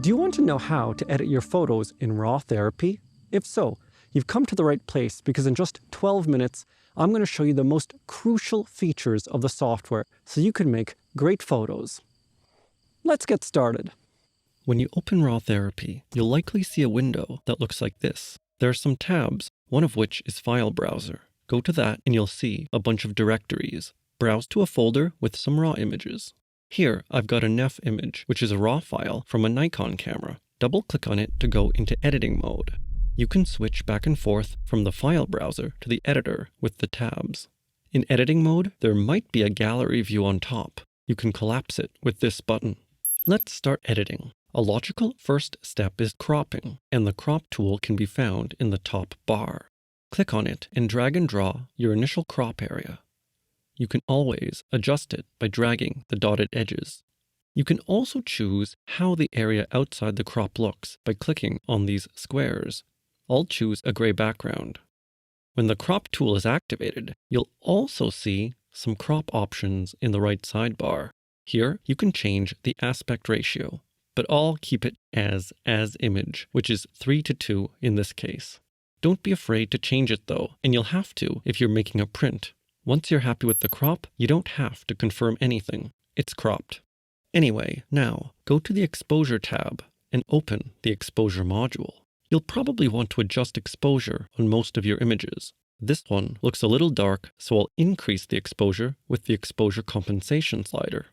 Do you want to know how to edit your photos in RawTherapee? If so, you've come to the right place because in just 12 minutes, I'm going to show you the most crucial features of the software so you can make great photos. Let's get started. When you open RawTherapee, you'll likely see a window that looks like this. There are some tabs, one of which is File Browser. Go to that and you'll see a bunch of directories. Browse to a folder with some raw images. Here, I've got a NEF image, which is a RAW file from a Nikon camera. Double-click on it to go into editing mode. You can switch back and forth from the file browser to the editor with the tabs. In editing mode, there might be a gallery view on top. You can collapse it with this button. Let's start editing. A logical first step is cropping, and the crop tool can be found in the top bar. Click on it and drag and draw your initial crop area. You can always adjust it by dragging the dotted edges. You can also choose how the area outside the crop looks by clicking on these squares. I'll choose a gray background. When the crop tool is activated, you'll also see some crop options in the right sidebar. Here, you can change the aspect ratio, but I'll keep it as image, which is 3:2 in this case. Don't be afraid to change it though, and you'll have to if you're making a print. Once you're happy with the crop, you don't have to confirm anything. It's cropped. Anyway, now go to the Exposure tab and open the Exposure module. You'll probably want to adjust exposure on most of your images. This one looks a little dark, so I'll increase the exposure with the Exposure Compensation slider.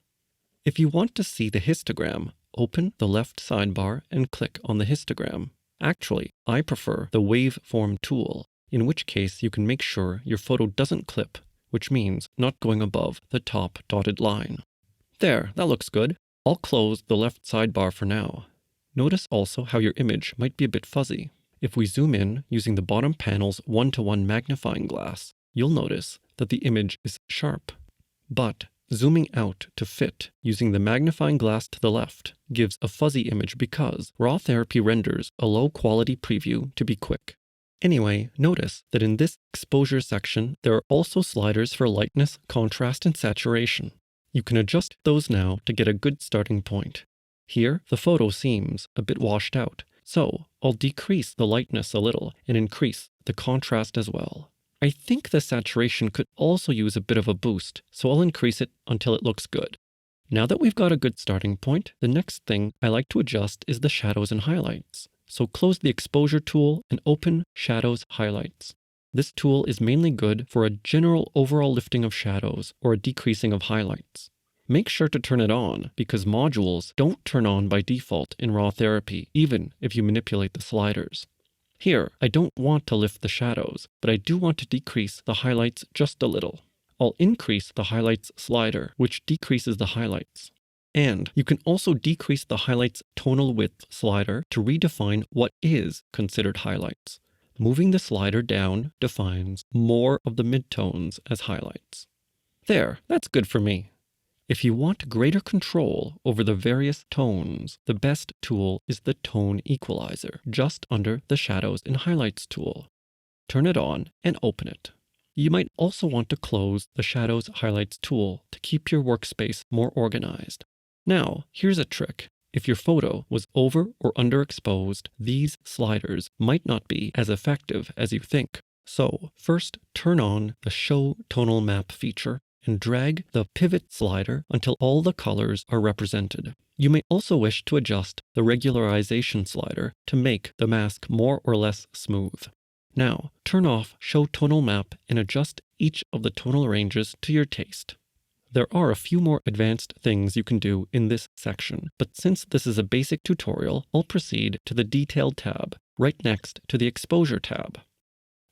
If you want to see the histogram, open the left sidebar and click on the histogram. Actually, I prefer the Waveform tool, in which case you can make sure your photo doesn't clip, which means not going above the top dotted line. There, that looks good. I'll close the left sidebar for now. Notice also how your image might be a bit fuzzy. If we zoom in using the bottom panel's 1:1 magnifying glass, you'll notice that the image is sharp. But zooming out to fit using the magnifying glass to the left gives a fuzzy image because RawTherapee renders a low-quality preview to be quick. Anyway, notice that in this exposure section, there are also sliders for lightness, contrast, and saturation. You can adjust those now to get a good starting point. Here, the photo seems a bit washed out, so I'll decrease the lightness a little and increase the contrast as well. I think the saturation could also use a bit of a boost, so I'll increase it until it looks good. Now that we've got a good starting point, the next thing I like to adjust is the shadows and highlights. So close the Exposure tool and open Shadows Highlights. This tool is mainly good for a general overall lifting of shadows or a decreasing of highlights. Make sure to turn it on because modules don't turn on by default in RawTherapee, even if you manipulate the sliders. Here, I don't want to lift the shadows, but I do want to decrease the highlights just a little. I'll increase the highlights slider, which decreases the highlights. And you can also decrease the highlights tonal width slider to redefine what is considered highlights. Moving the slider down defines more of the midtones as highlights. There, that's good for me. If you want greater control over the various tones, the best tool is the Tone Equalizer, just under the Shadows and Highlights tool. Turn it on and open it. You might also want to close the Shadows Highlights tool to keep your workspace more organized. Now, here's a trick. If your photo was over or underexposed, these sliders might not be as effective as you think. So, first turn on the Show Tonal Map feature and drag the pivot slider until all the colors are represented. You may also wish to adjust the regularization slider to make the mask more or less smooth. Now, turn off Show Tonal Map and adjust each of the tonal ranges to your taste. There are a few more advanced things you can do in this section, but since this is a basic tutorial, I'll proceed to the Detail tab, right next to the Exposure tab.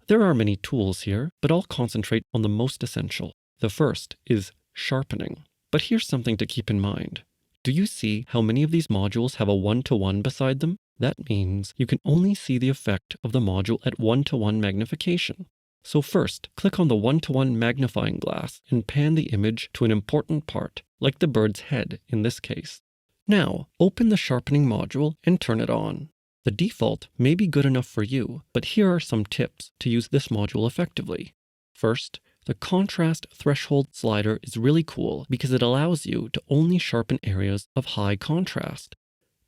There are many tools here, but I'll concentrate on the most essential. The first is sharpening. But here's something to keep in mind. Do you see how many of these modules have a 1:1 beside them? That means you can only see the effect of the module at 1:1 magnification. So first, click on the 1:1 magnifying glass and pan the image to an important part, like the bird's head in this case. Now, open the sharpening module and turn it on. The default may be good enough for you, but here are some tips to use this module effectively. First, the contrast threshold slider is really cool because it allows you to only sharpen areas of high contrast.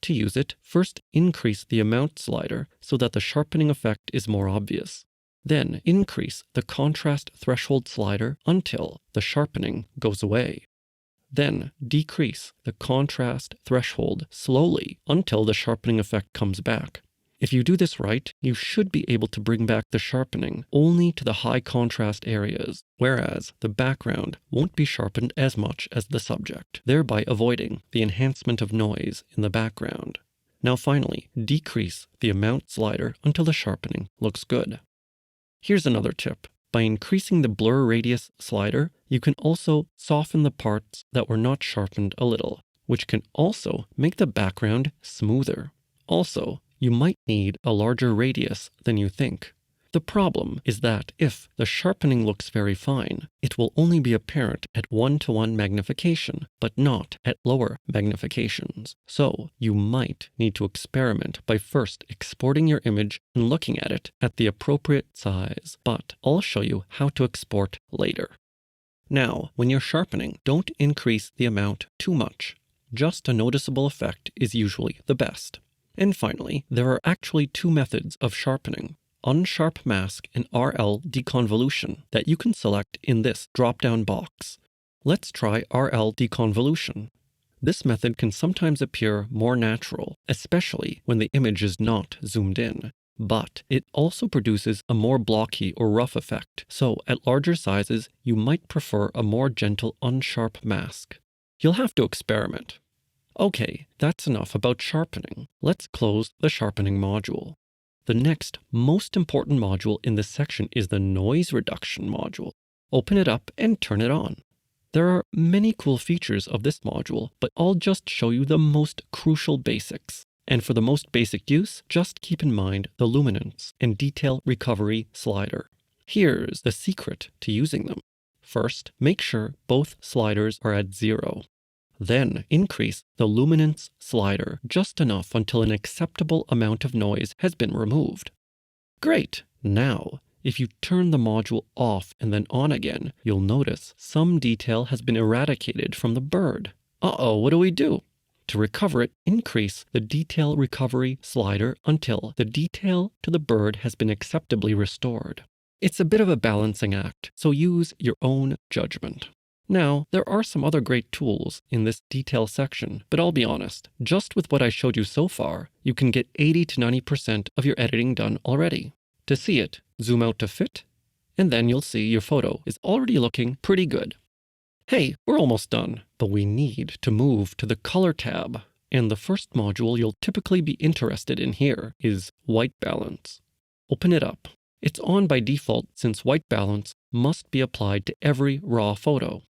To use it, first increase the amount slider so that the sharpening effect is more obvious. Then increase the contrast threshold slider until the sharpening goes away. Then decrease the contrast threshold slowly until the sharpening effect comes back. If you do this right, you should be able to bring back the sharpening only to the high contrast areas, whereas the background won't be sharpened as much as the subject, thereby avoiding the enhancement of noise in the background. Now finally, decrease the amount slider until the sharpening looks good. Here's another tip. By increasing the blur radius slider, you can also soften the parts that were not sharpened a little, which can also make the background smoother. Also, you might need a larger radius than you think. The problem is that if the sharpening looks very fine, it will only be apparent at 1:1 magnification, but not at lower magnifications. So you might need to experiment by first exporting your image and looking at it at the appropriate size, but I'll show you how to export later. Now, when you're sharpening, don't increase the amount too much. Just a noticeable effect is usually the best. And finally, there are actually two methods of sharpening: unsharp mask and RL deconvolution that you can select in this drop-down box. Let's try RL deconvolution. This method can sometimes appear more natural, especially when the image is not zoomed in. But it also produces a more blocky or rough effect, so at larger sizes, you might prefer a more gentle unsharp mask. You'll have to experiment. Okay, that's enough about sharpening. Let's close the sharpening module. The next most important module in this section is the noise reduction module. Open it up and turn it on. There are many cool features of this module, but I'll just show you the most crucial basics. And for the most basic use, just keep in mind the luminance and detail recovery slider. Here's the secret to using them. First, make sure both sliders are at 0. Then increase the luminance slider just enough until an acceptable amount of noise has been removed. Great! Now, if you turn the module off and then on again, you'll notice some detail has been eradicated from the bird. Uh-oh, what do we do? To recover it, increase the detail recovery slider until the detail to the bird has been acceptably restored. It's a bit of a balancing act, so use your own judgment. Now, there are some other great tools in this detail section, but I'll be honest, just with what I showed you so far, you can get 80 to 90% of your editing done already. To see it, zoom out to fit, and then you'll see your photo is already looking pretty good. Hey, we're almost done, but we need to move to the Color tab, and the first module you'll typically be interested in here is White Balance. Open it up. It's on by default since white balance must be applied to every raw photo.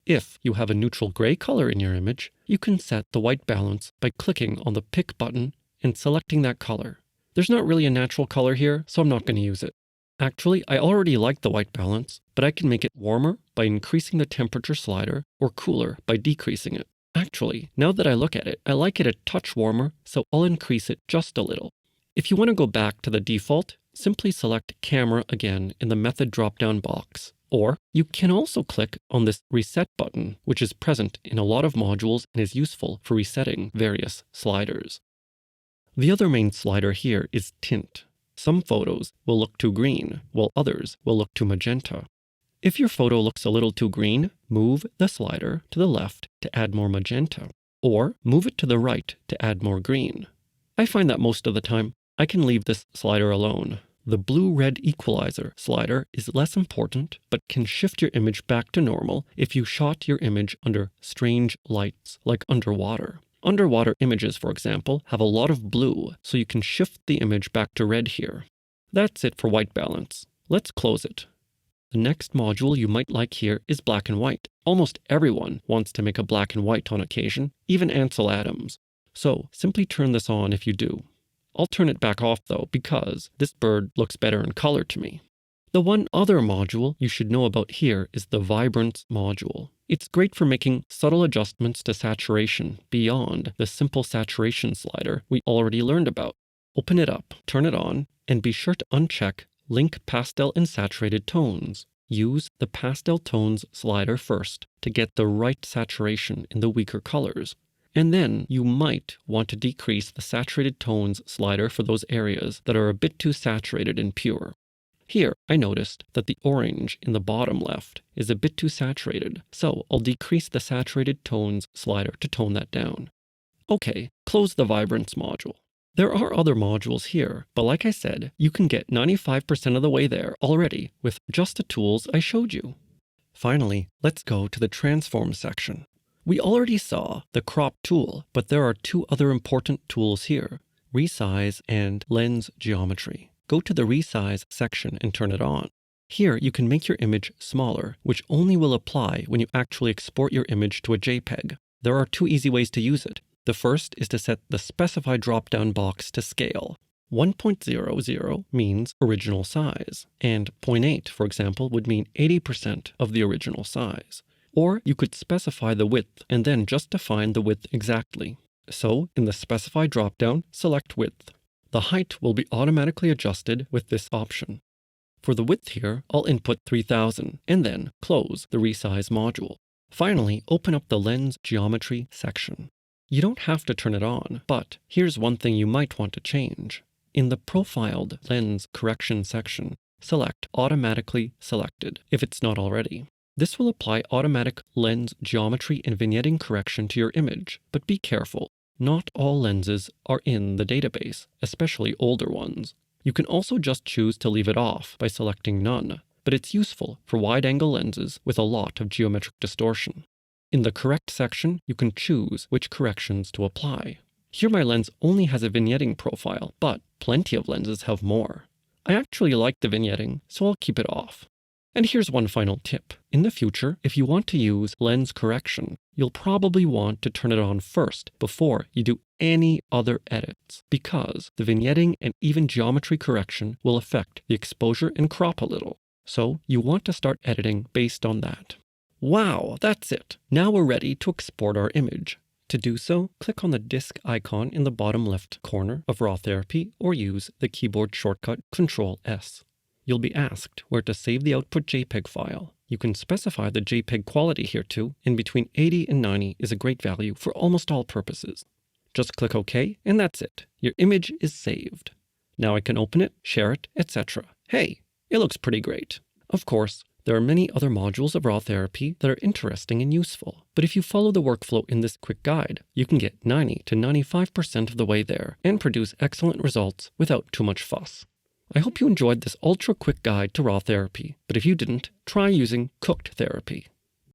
If you have a neutral gray color in your image, you can set the white balance by clicking on the Pick button and selecting that color. There's not really a natural color here, so I'm not going to use it. Actually, I already like the white balance, but I can make it warmer by increasing the temperature slider or cooler by decreasing it. Actually, now that I look at it, I like it a touch warmer, so I'll increase it just a little. If you want to go back to the default, simply select Camera again in the Method drop-down box. Or you can also click on this Reset button, which is present in a lot of modules and is useful for resetting various sliders. The other main slider here is Tint. Some photos will look too green, while others will look too magenta. If your photo looks a little too green, move the slider to the left to add more magenta, or move it to the right to add more green. I find that most of the time, I can leave this slider alone. The blue-red equalizer slider is less important, but can shift your image back to normal if you shot your image under strange lights, like underwater. Underwater images, for example, have a lot of blue, so you can shift the image back to red here. That's it for white balance. Let's close it. The next module you might like here is black and white. Almost everyone wants to make a black and white on occasion, even Ansel Adams. So simply turn this on if you do. I'll turn it back off though, because this bird looks better in color to me. The one other module you should know about here is the Vibrance module. It's great for making subtle adjustments to saturation beyond the simple saturation slider we already learned about. Open it up, turn it on, and be sure to uncheck Link Pastel and Saturated Tones. Use the Pastel Tones slider first to get the right saturation in the weaker colors. And then you might want to decrease the saturated tones slider for those areas that are a bit too saturated and pure. Here, I noticed that the orange in the bottom left is a bit too saturated, so I'll decrease the saturated tones slider to tone that down. Okay, close the vibrance module. There are other modules here, but like I said, you can get 95% of the way there already with just the tools I showed you. Finally, let's go to the transform section. We already saw the crop tool, but there are two other important tools here, resize and lens geometry. Go to the resize section and turn it on. Here you can make your image smaller, which only will apply when you actually export your image to a JPEG. There are two easy ways to use it. The first is to set the specify drop-down box to scale. 1.00 means original size, and 0.8, for example, would mean 80% of the original size. Or you could specify the width and then just define the width exactly. So in the specify dropdown, select width. The height will be automatically adjusted with this option. For the width here, I'll input 3000 and then close the resize module. Finally, open up the lens geometry section. You don't have to turn it on, but here's one thing you might want to change. In the profiled lens correction section, select automatically selected if it's not already. This will apply automatic lens geometry and vignetting correction to your image, but be careful. Not all lenses are in the database, especially older ones. You can also just choose to leave it off by selecting none, but it's useful for wide-angle lenses with a lot of geometric distortion. In the correct section, you can choose which corrections to apply. Here my lens only has a vignetting profile, but plenty of lenses have more. I actually like the vignetting, so I'll keep it off. And here's one final tip. In the future, if you want to use lens correction, you'll probably want to turn it on first before you do any other edits, because the vignetting and even geometry correction will affect the exposure and crop a little. So you want to start editing based on that. Wow, that's it. Now we're ready to export our image. To do so, click on the disk icon in the bottom left corner of RawTherapee or use the keyboard shortcut Ctrl+S. You'll be asked where to save the output JPEG file. You can specify the JPEG quality here too, and between 80 and 90 is a great value for almost all purposes. Just click OK, and that's it. Your image is saved. Now I can open it, share it, etc. Hey, it looks pretty great. Of course, there are many other modules of RawTherapee that are interesting and useful, but if you follow the workflow in this quick guide, you can get 90 to 95% of the way there and produce excellent results without too much fuss. I hope you enjoyed this ultra-quick guide to RawTherapee, but if you didn't, try using Cooked Therapee.